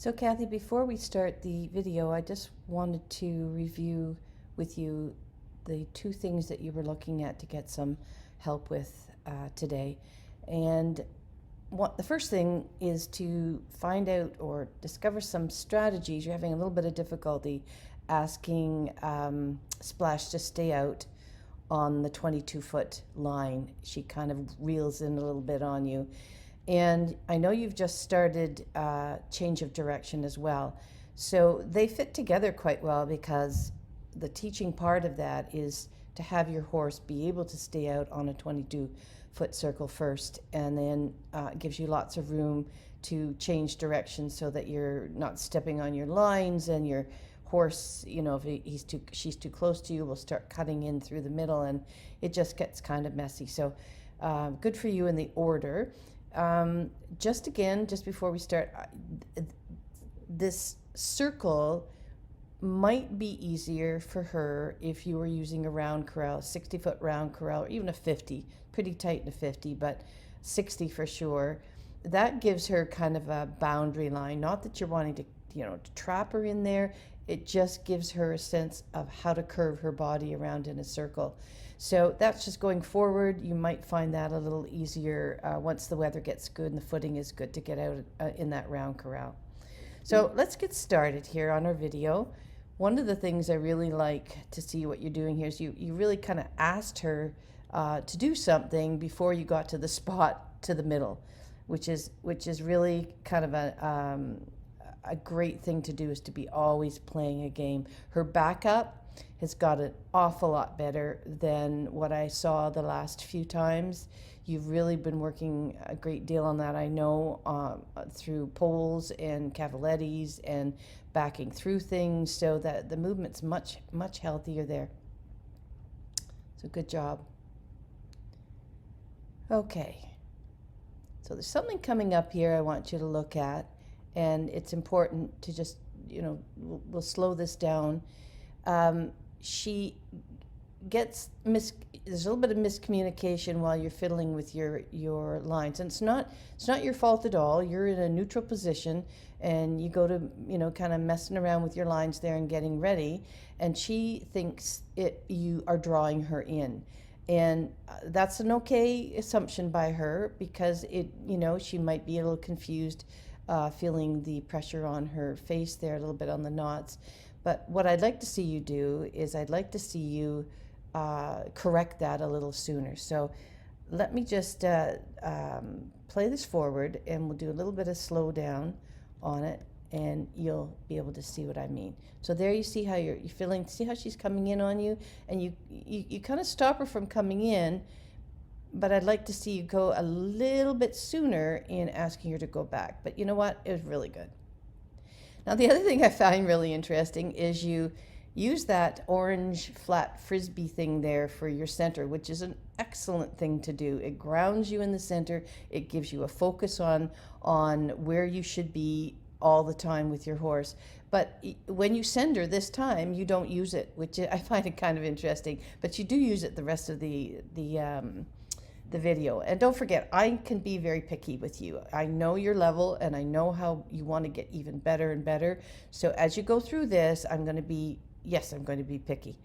So Kathy, before we start the video, I just wanted to review with you the two things that you were looking at to get some help with today. And the first thing is to find out or discover some strategies. You're having a little bit of difficulty asking Splash to stay out on the 22-foot line. She kind of reels in a little bit on you. And I know you've just started change of direction as well. So they fit together quite well, because the teaching part of that is to have your horse be able to stay out on a 22-foot circle first, and then it gives you lots of room to change direction so that you're not stepping on your lines, and your horse, you know, if she's too close to you, will start cutting in through the middle, and it just gets kind of messy. So good for you in the order. Just before we start, this circle might be easier for her if you were using a round corral, 60-foot round corral, or even a 50, pretty tight in a 50, but 60 for sure. That gives her kind of a boundary line. Not that you're wanting to, to trap her in there. It just gives her a sense of how to curve her body around in a circle. So that's just going forward. You might find that a little easier once the weather gets good and the footing is good to get out in that round corral. So let's get started here on our video. One of the things I really like to see what you're doing here is you really kind of asked her to do something before you got to the spot to the middle, which is really kind of a great thing to do, is to be always playing a game. Her backup has got an awful lot better than what I saw the last few times. You've really been working a great deal on that, I know, through poles and cavalettis and backing through things, so that the movement's much healthier there. So good job. Okay, so there's something coming up here I want you to look at, and it's important to just, we'll slow this down. She gets there's a little bit of miscommunication while you're fiddling with your lines, and it's not your fault at all. You're in a neutral position, and you go to kind of messing around with your lines there and getting ready, and she thinks you are drawing her in, and that's an okay assumption by her, because she might be a little confused, feeling the pressure on her face there, a little bit on the knots. But what I'd like to see you do is I'd like to see you correct that a little sooner. So let me just play this forward, and we'll do a little bit of slow down on it, and you'll be able to see what I mean. So there you see how you're feeling. See how she's coming in on you, and you kind of stop her from coming in, but I'd like to see you go a little bit sooner in asking her to go back. But you know what? It was really good. Now, the other thing I find really interesting is you use that orange flat frisbee thing there for your center, which is an excellent thing to do. It grounds you in the center. It gives you a focus on where you should be all the time with your horse. But when you send her this time, you don't use it, which I find it kind of interesting. But you do use it the rest of the video. And don't forget, I can be very picky with you. I know your level, and I know how you want to get even better and better. So as you go through this, I'm going to be picky.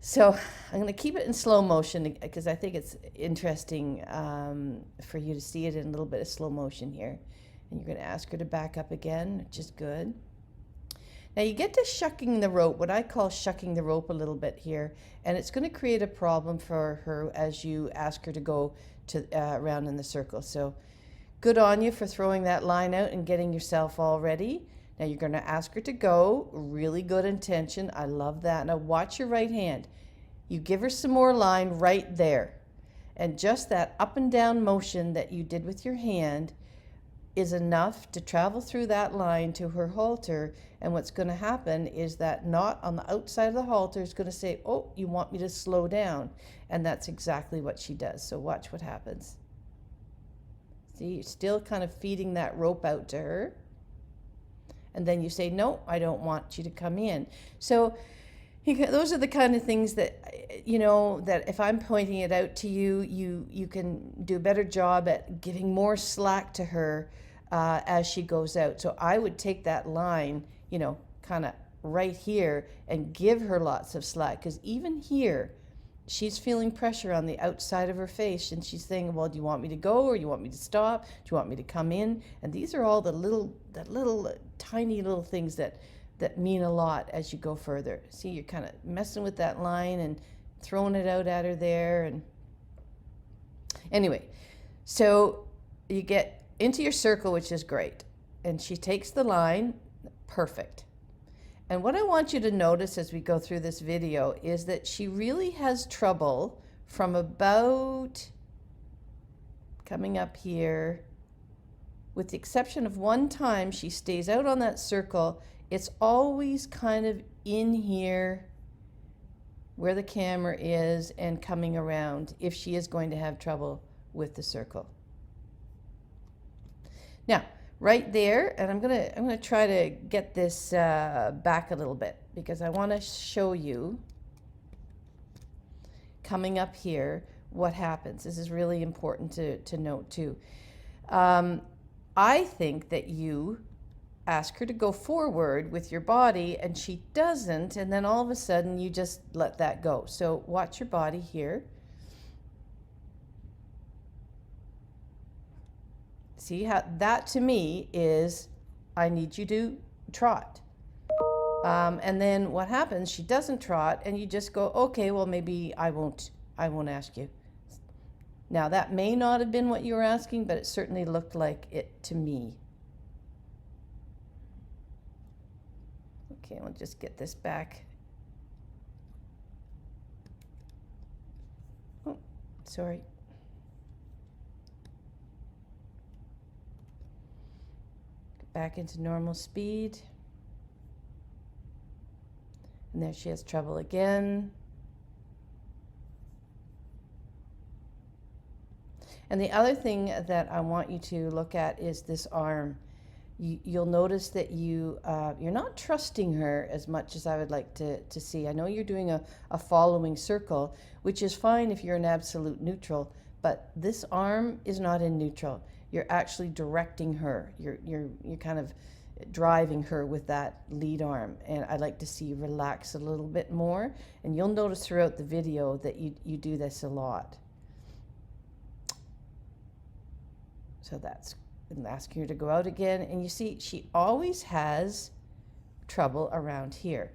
So I'm going to keep it in slow motion, because I think it's interesting for you to see it in a little bit of slow motion here. And you're going to ask her to back up again, which is good. Now you get to shucking the rope, what I call shucking the rope a little bit here, and it's going to create a problem for her as you ask her to go to around in the circle. So good on you for throwing that line out and getting yourself all ready. Now you're going to ask her to go. Really good intention. I love that. Now watch your right hand. You give her some more line right there, and just that up and down motion that you did with your hand is enough to travel through that line to her halter. And what's going to happen is that knot on the outside of the halter is going to say, oh, you want me to slow down. And that's exactly what she does. So watch what happens. See, you're still kind of feeding that rope out to her. And then you say, no, I don't want you to come in. So those are the kind of things that, that if I'm pointing it out to you, you can do a better job at giving more slack to her as she goes out. So I would take that line, you know, kind of right here and give her lots of slack, because even here, she's feeling pressure on the outside of her face, and she's saying, well, do you want me to go, or you want me to stop? Do you want me to come in? And these are all the little tiny little things that mean a lot as you go further. See, you're kind of messing with that line and throwing it out at her there. And anyway, so you get into your circle, which is great. And she takes the line, perfect. And what I want you to notice as we go through this video is that she really has trouble from about coming up here, with the exception of one time she stays out on that circle. It's always kind of in here where the camera is and coming around if she is going to have trouble with the circle. Now, right there, and I'm gonna try to get this back a little bit, because I want to show you coming up here what happens. This is really important to note too. I think that you ask her to go forward with your body and she doesn't, and then all of a sudden you just let that go. So watch your body here. See how that to me is, I need you to trot. And then what happens, she doesn't trot, and you just go, okay, well, maybe I won't ask you. Now that may not have been what you were asking, but it certainly looked like it to me. Okay, I'll just get this back. Oh, sorry. Back into normal speed. And there she has trouble again. And the other thing that I want you to look at is this arm. You'll notice that you're not trusting her as much as I would like to see. I know you're doing a following circle, which is fine if you're in absolute neutral, but this arm is not in neutral. You're actually directing her. You're kind of driving her with that lead arm, and I'd like to see you relax a little bit more. And you'll notice throughout the video that you do this a lot. So that's, and asking her to go out again, and you see she always has trouble around here.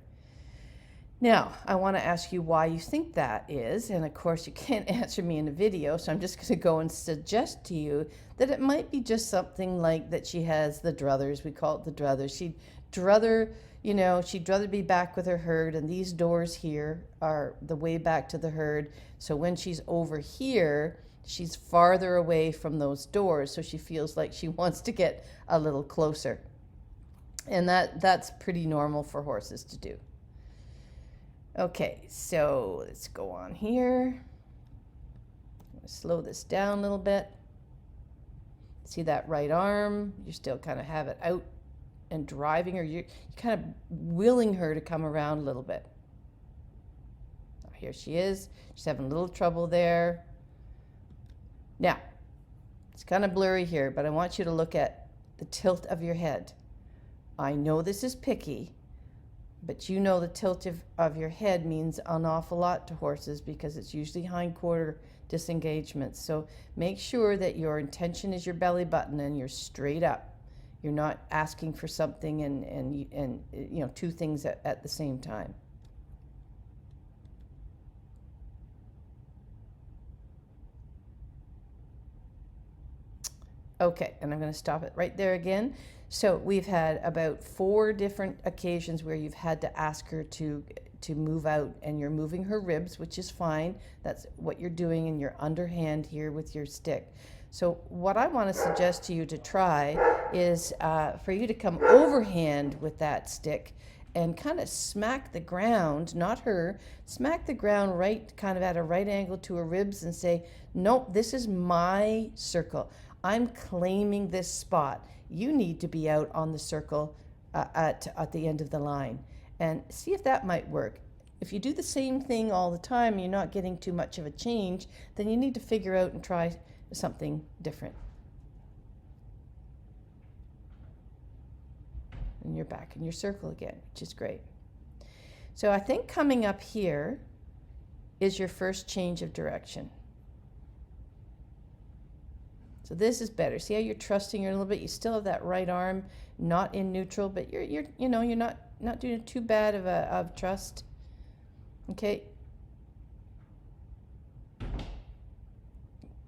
Now, I want to ask you why you think that is, and of course you can't answer me in a video, so I'm just going to go and suggest to you that it might be just something like that she has the druthers. We call it the druthers. She'd druther, you know, she'd rather be back with her herd, and these doors here are the way back to the herd. So when she's over here, she's farther away from those doors, so she feels like she wants to get a little closer. And that's pretty normal for horses to do. Okay, so let's go on here. I'm gonna slow this down a little bit. See that right arm? You still kind of have it out and driving her. You're kind of willing her to come around a little bit. Here she is. She's having a little trouble there. Now, it's kind of blurry here, but I want you to look at the tilt of your head. I know this is picky, but you know the tilt of your head means an awful lot to horses, because it's usually hindquarter disengagement. So make sure that your intention is your belly button and you're straight up. You're not asking for something and you know, two things at the same time. Okay, and I'm going to stop it right there again. So we've had about 4 different occasions where you've had to ask her to move out, and you're moving her ribs, which is fine. That's what you're doing in your underhand here with your stick. So what I want to suggest to you to try is for you to come overhand with that stick and kind of smack the ground, not her, smack the ground right, kind of at a right angle to her ribs, and say, nope, this is my circle. I'm claiming this spot. You need to be out on the circle at the end of the line. And see if that might work. If you do the same thing all the time, you're not getting too much of a change, then you need to figure out and try something different. And you're back in your circle again, which is great. So I think coming up here is your first change of direction. So this is better. See how you're trusting her a little bit? You still have that right arm not in neutral, but you're not doing too bad of trust. Okay.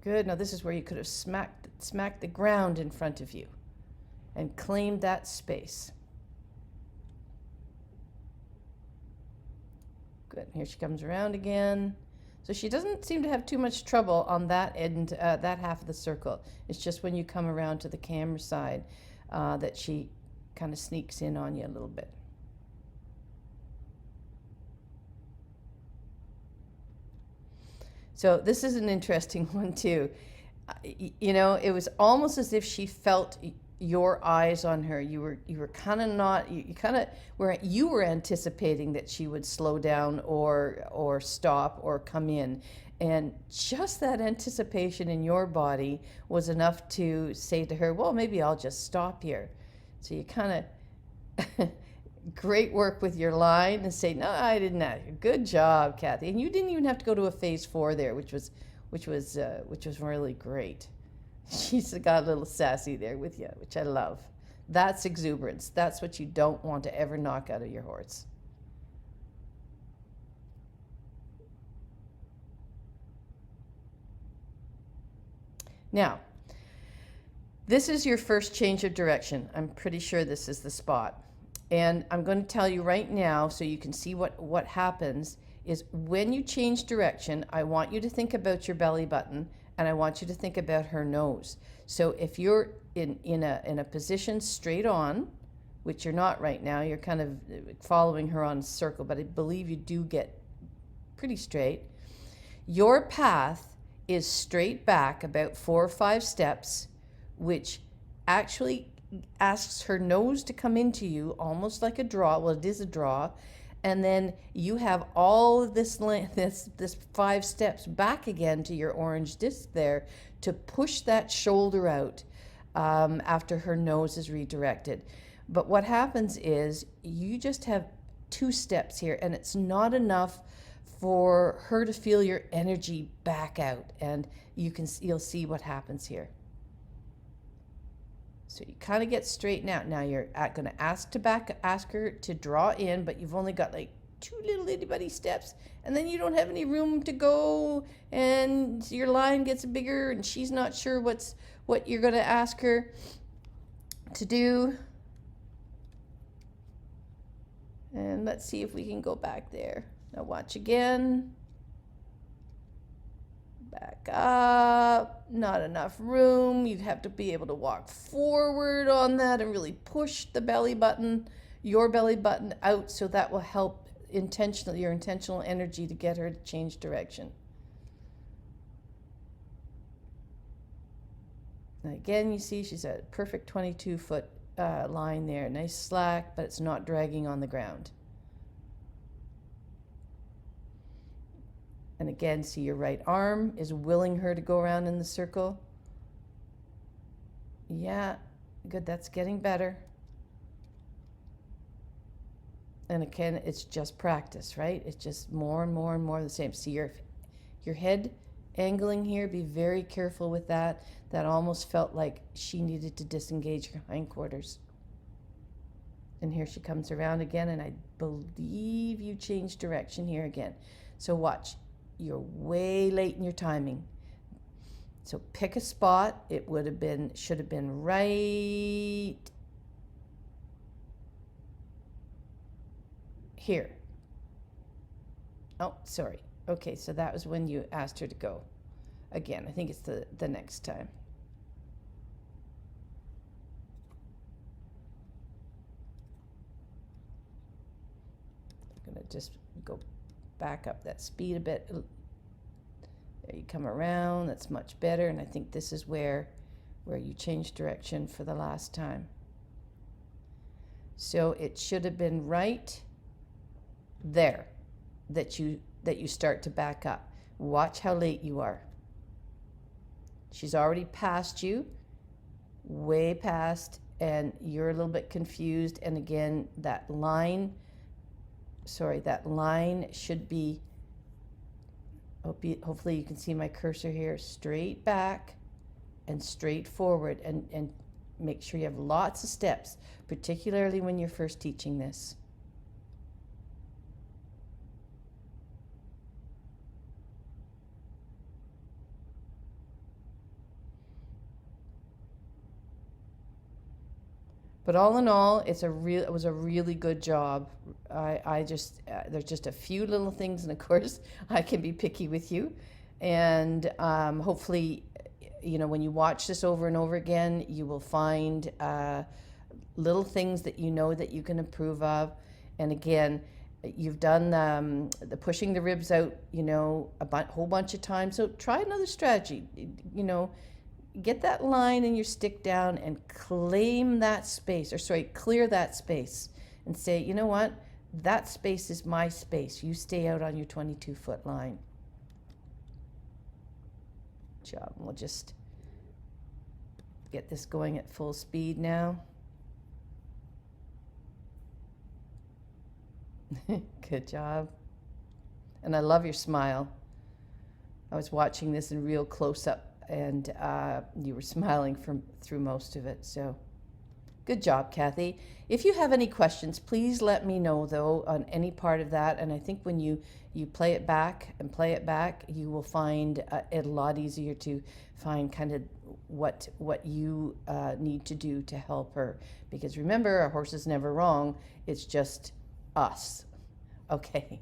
Good. Now this is where you could have smacked the ground in front of you and claimed that space. Good. Here she comes around again. So she doesn't seem to have too much trouble on that end, that half of the circle. It's just when you come around to the camera side that she kind of sneaks in on you a little bit. So this is an interesting one too. You know, it was almost as if she felt your eyes on her. You were kind of not, you were anticipating that she would slow down or stop or come in, and just that anticipation in your body was enough to say to her, well, maybe I'll just stop here. So you kind of great work with your line and say, no, I didn't. Good job, Kathy. And you didn't even have to go to a phase 4 there, which was really great. She's got a little sassy there with you, which I love. That's exuberance. That's what you don't want to ever knock out of your horse. Now, this is your first change of direction. I'm pretty sure this is the spot. And I'm going to tell you right now so you can see what happens is when you change direction, I want you to think about your belly button and I want you to think about her nose. So if you're in a position straight on, which you're not right now, you're kind of following her on a circle, but I believe you do get pretty straight. Your path is straight back about 4 or 5 steps, which actually asks her nose to come into you almost like a draw. Well, it is a draw. And then you have all of this 5 steps back again to your orange disc there to push that shoulder out after her nose is redirected. But what happens is you just have 2 steps here, and it's not enough for her to feel your energy back out. And you'll see what happens here. So you kind of get straightened out. Now you're going to ask her to draw in, but you've only got like 2 little itty bitty steps, and then you don't have any room to go, and your line gets bigger, and she's not sure what you're going to ask her to do. And let's see if we can go back there. Now watch again. Back up, not enough room. You have to be able to walk forward on that and really push the belly button, your belly button out, so that will help your intentional energy to get her to change direction. Now again, you see she's at a perfect 22-foot line there. Nice slack, but it's not dragging on the ground. And again, see your right arm is willing her to go around in the circle. Yeah, good, that's getting better. And again, it's just practice, right? It's just more and more and more the same. See your head angling here, be very careful with that. That almost felt like she needed to disengage her hindquarters. And here she comes around again, and I believe you changed direction here again. So watch. You're way late in your timing. So pick a spot. It should have been right here. Oh, sorry. Okay, so that was when you asked her to go. Again, I think it's the next time. I'm gonna just go back up that speed a bit. There you come around, that's much better. And I think this is where you change direction for the last time. So it should have been right there that you start to back up. Watch how late you are. She's already passed you, way past, and you're a little bit confused. And again, that line should be, hopefully you can see my cursor here, straight back and straight forward, and make sure you have lots of steps, particularly when you're first teaching this. But all in all, it was a really good job. There's just a few little things, and of course, I can be picky with you. And hopefully, when you watch this over and over again, you will find little things that that you can improve of. And again, you've done the pushing the ribs out, a whole bunch of times. So try another strategy. Get that line in your stick down and clear that space, and say, you know what, that space is my space. You stay out on your 22-foot line. Good job. We'll just get this going at full speed now. Good job. And I love your smile. I was watching this in real close up, and you were smiling through most of it. So good job, Kathy. If you have any questions, please let me know, though, on any part of that. And I think when you play it back, you will find it a lot easier to find kind of what you need to do to help her. Because remember, our horse is never wrong. It's just us. Okay.